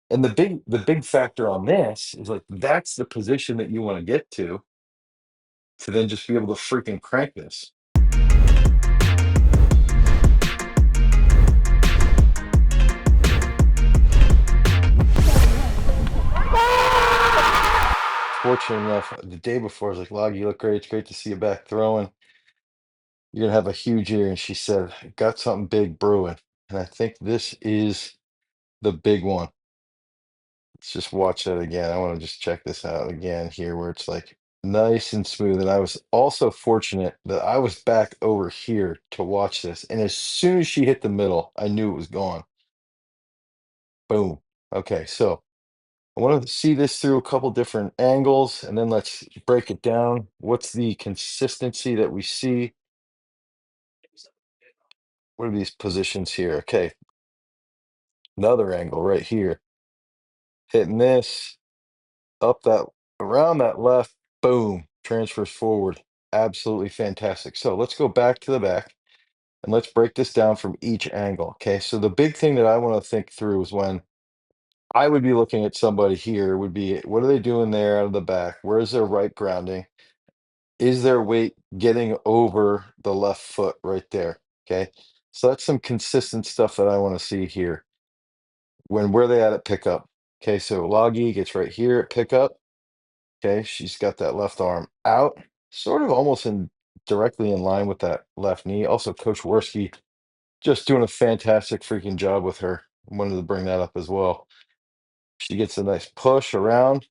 And the big factor on this is like that's the position that you want to get to then just be able to freaking crank this. Fortunate enough, the day before, I was like, Log, you look great. It's great to see you back throwing. You're gonna have a huge year. And she said, got something big brewing. And I think this is the big one. Let's just watch that again. I want to just check this out again here where it's like nice and smooth. And I was also fortunate that I was back over here to watch this. And as soon as she hit the middle, I knew it was gone. Boom. Okay, so I want to see this through a couple different angles and then let's break it down. What's the consistency that we see? What are these positions here? Okay, another angle right here. Hitting this up that around that left, boom, transfers forward. Absolutely fantastic. So let's go back to the back and let's break this down from each angle. Okay, so the big thing that I want to think through is when I would be looking at somebody here would be what are they doing there out of the back? Where's their right grounding? Is their weight getting over the left foot right there? Okay, so that's some consistent stuff that I want to see here. When where they at pickup? Okay, so Loggy gets right here at pickup. Okay, she's got that left arm out, sort of almost in directly in line with that left knee. Also, Coach Worski just doing a fantastic freaking job with her. Wanted to bring that up as well. She gets a nice push around.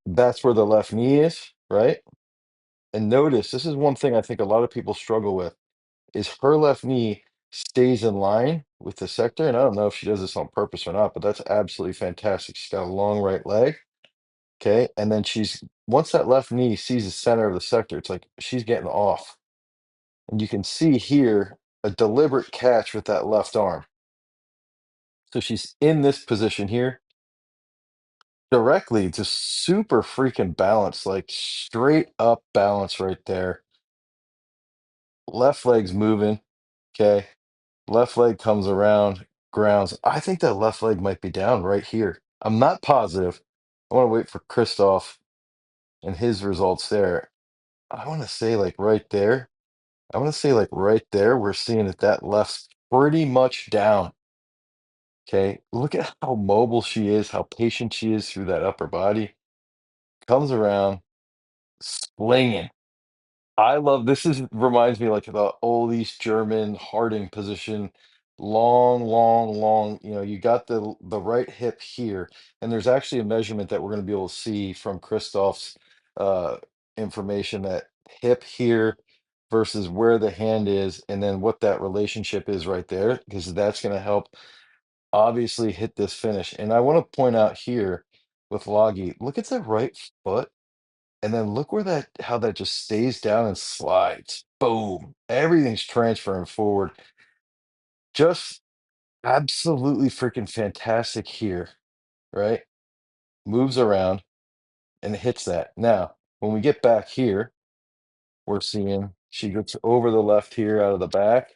That's where the left knee is, right? And notice this is one thing I think a lot of people struggle with is her left knee stays in line with the sector. And I don't know if she does this on purpose or not, but that's absolutely fantastic. She's got a long right leg. Okay. And then she's once that left knee sees the center of the sector, it's like she's getting off. And you can see here a deliberate catch with that left arm. So she's in this position here directly, just super freaking balanced, like straight up balance right there. Left leg's moving. Okay. Left leg comes around, grounds. I think that left leg might be down right here. I'm not positive. I want to wait for Christoph and his results there. I want to say like right there. I want to say like right there. We're seeing that that left's pretty much down. Okay. Look at how mobile she is, how patient she is through that upper body. Comes around, slinging. I love this is reminds me like the old East German Harding position. Long, long, long. You know, you got the right hip here, and there's actually a measurement that we're going to be able to see from Christoph's uh, information that hip here versus where the hand is, and then what that relationship is right there, because that's going to help obviously hit this finish. And I want to point out here with Loggy, look at the right foot and then look where that how that just stays down and slides. Boom. Everything's transferring forward. Just absolutely freaking fantastic here, right? Moves around and hits that. Now, when we get back here, we're seeing she gets over the left here out of the back,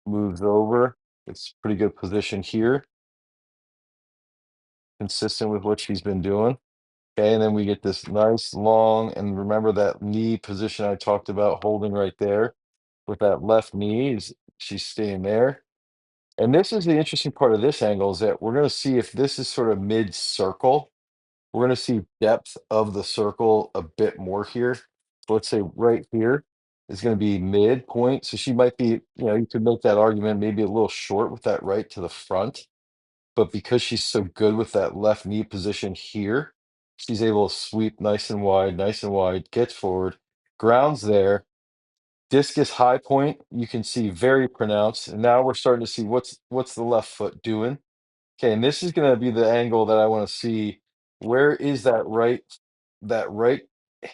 moves over. It's pretty good position here, consistent with what she's been doing. Okay, and then we get this nice long, and remember that knee position I talked about holding right there with that left knee is she's staying there. And this is the interesting part of this angle is that we're going to see if this is sort of mid circle. We're going to see depth of the circle a bit more here. So let's say right here is going to be midpoint. So she might be, you know, you could make that argument maybe a little short with that right to the front. But because she's so good with that left knee position here, she's able to sweep nice and wide, gets forward, grounds there. Discus high point, you can see very pronounced. And now we're starting to see what's the left foot doing. Okay, and this is going to be the angle that I want to see. Where is that right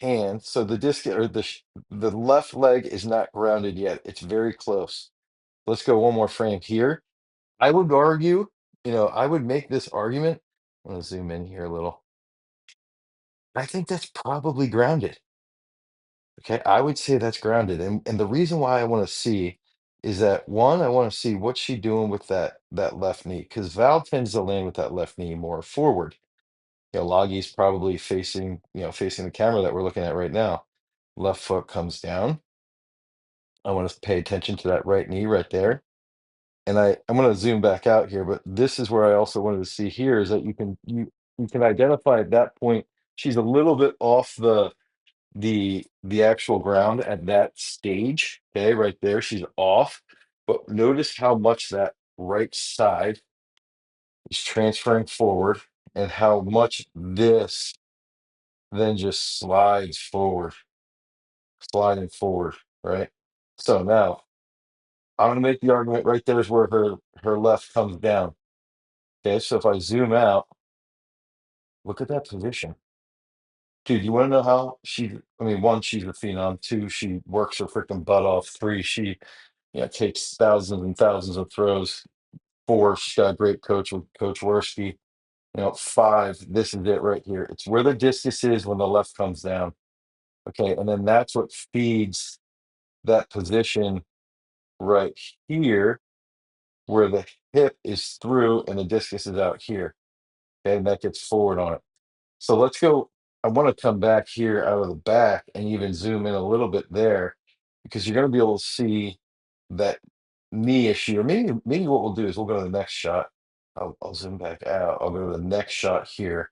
hand? So the disc or the left leg is not grounded yet. It's very close. Let's go one more frame here. I would argue, I would make this argument. I'm going to zoom in here a little. I think that's probably grounded. Okay, I would say that's grounded. And the reason why I want to see is that one, I want to see what's she doing with that left knee because Val tends to land with that left knee more forward. Logi's probably facing, facing the camera that we're looking at right now. Left foot comes down. I want to pay attention to that right knee right there. And I'm going to zoom back out here, but this is where I also wanted to see here is that you can identify at that point she's a little bit off the actual ground at that stage. Okay, right there, she's off. But notice how much that right side is transferring forward and how much this then just slides forward, sliding forward, right? So now I'm going to make the argument right there is where her left comes down. Okay, so if I zoom out, look at that position. Dude, you want to know how I mean, one, she's a phenom. Two, she works her freaking butt off. Three, she, takes thousands and thousands of throws. Four, she's got a great coach with Coach Worski. Five, this is it right here. It's where the discus is when the left comes down. Okay, and then that's what feeds that position right here where the hip is through and the discus is out here. Okay, and that gets forward on it. So let's go. I want to come back here out of the back and even zoom in a little bit there because you're going to be able to see that knee issue. Or maybe what we'll do is we'll go to the next shot. I'll zoom back out. I'll go to the next shot here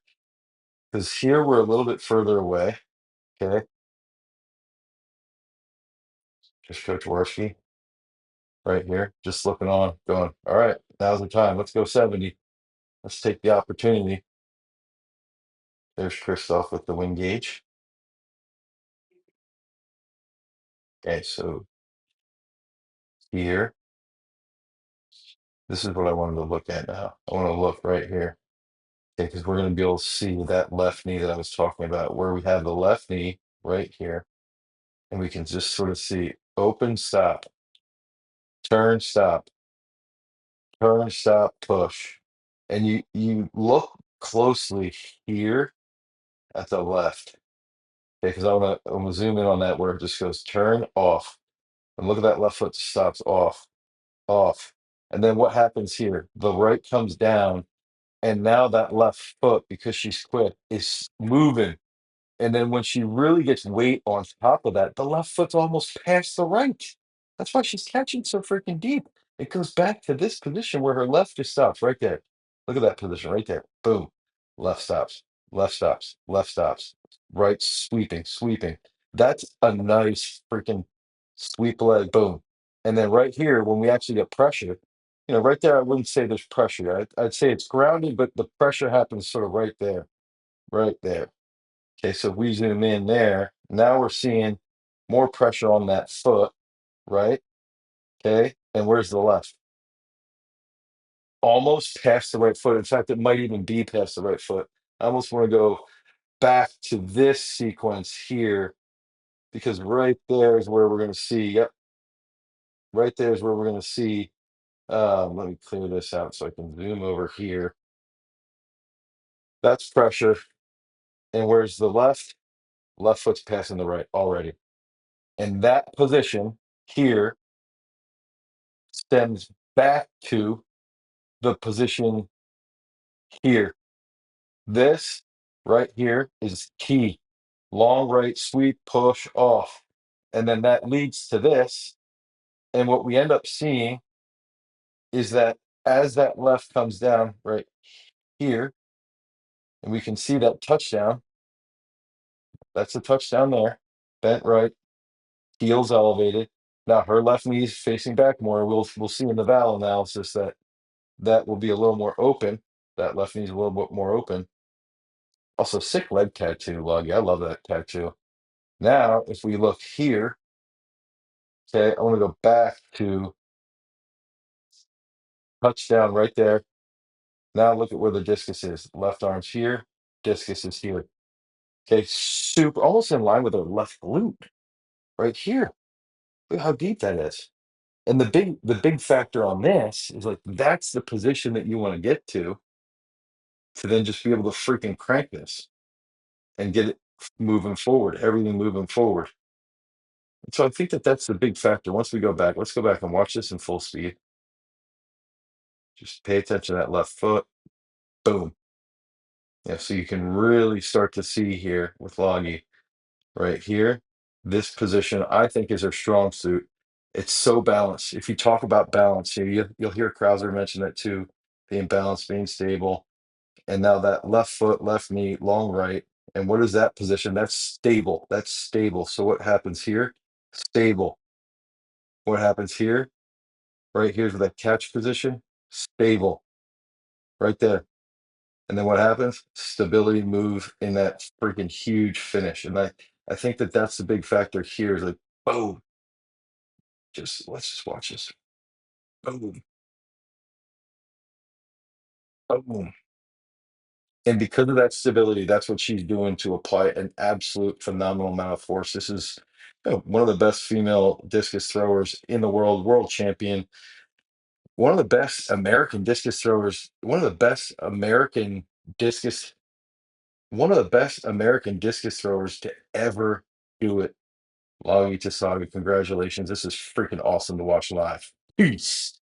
because here we're a little bit further away. Okay, just Coach Worski right here, just looking on, going, all right, now's the time. Let's go 70. Let's take the opportunity. There's Christoph with the wing gauge. Okay, so here, this is what I wanted to look at now. I want to look right here. Okay, because we're going to be able to see that left knee that I was talking about, where we have the left knee right here. And we can just sort of see open, stop, turn, stop, turn, stop, push. And you look closely here at the left. Okay, because I'm gonna zoom in on that where it just goes turn off. And look at that left foot stops off, off. And then what happens here? The right comes down, and now that left foot, because she's quick, is moving. And then when she really gets weight on top of that, the left foot's almost past the right. That's why she's catching so freaking deep. It goes back to this position where her left just stops right there. Look at that position right there. Boom. Left stops, left stops, left stops, right sweeping, sweeping. That's a nice freaking sweep leg. Boom. And then right here, when we actually get pressure, right there, I wouldn't say there's pressure. I'd say it's grounded, but the pressure happens sort of right there, right there. Okay, so we zoom in there. Now we're seeing more pressure on that foot, right? Okay, and where's the left? Almost past the right foot. In fact, it might even be past the right foot. I almost want to go back to this sequence here because right there is where we're going to see. Yep, right there is where we're going to see. Let me clear this out so I can zoom over here. That's pressure. And where's the left? Left foot's passing the right already. And that position here stems back to the position here. This right here is key. Long right sweep, push off. And then that leads to this. And what we end up seeing is that as that left comes down right here, and we can see that touchdown, that's a touchdown there, bent right, heels elevated. Now her left knee is facing back more. We'll see in the Val analysis that that will be a little more open. That left knee is a little bit more open. Also, sick leg tattoo, Luggy. I love that tattoo. Now, if we look here, okay, I want to go back to touchdown right there. Now look at where the discus is. Left arm's here, discus is here. Okay, super, almost in line with her left glute, right here. Look how deep that is. And the big factor on this is like that's the position that you want to get to then just be able to freaking crank this and get it moving forward, everything moving forward. So I think that that's the big factor. Once we go back, let's go back and watch this in full speed. Just pay attention to that left foot. Boom. Yeah, so you can really start to see here with Loggy right here. This position, I think, is her strong suit. It's so balanced. If you talk about balance here, you'll hear Krauser mention that too, being balanced, being stable. And now that left foot, left knee, long right. And what is that position? That's stable. That's stable. So what happens here? Stable. What happens here? Right here's that catch position. Stable. Right there. And then what happens? Stability move in that freaking huge finish. And I think that that's the big factor here is like, boom. Just let's just watch this. Boom. Boom. And because of that stability, that's what she's doing to apply an absolute phenomenal amount of force. This is one of the best female discus throwers in the world, world champion, one of the best American discus throwers, discus, one of the best American discus throwers to ever do it. Logi Tausaga, congratulations. This is freaking awesome to watch live. Peace.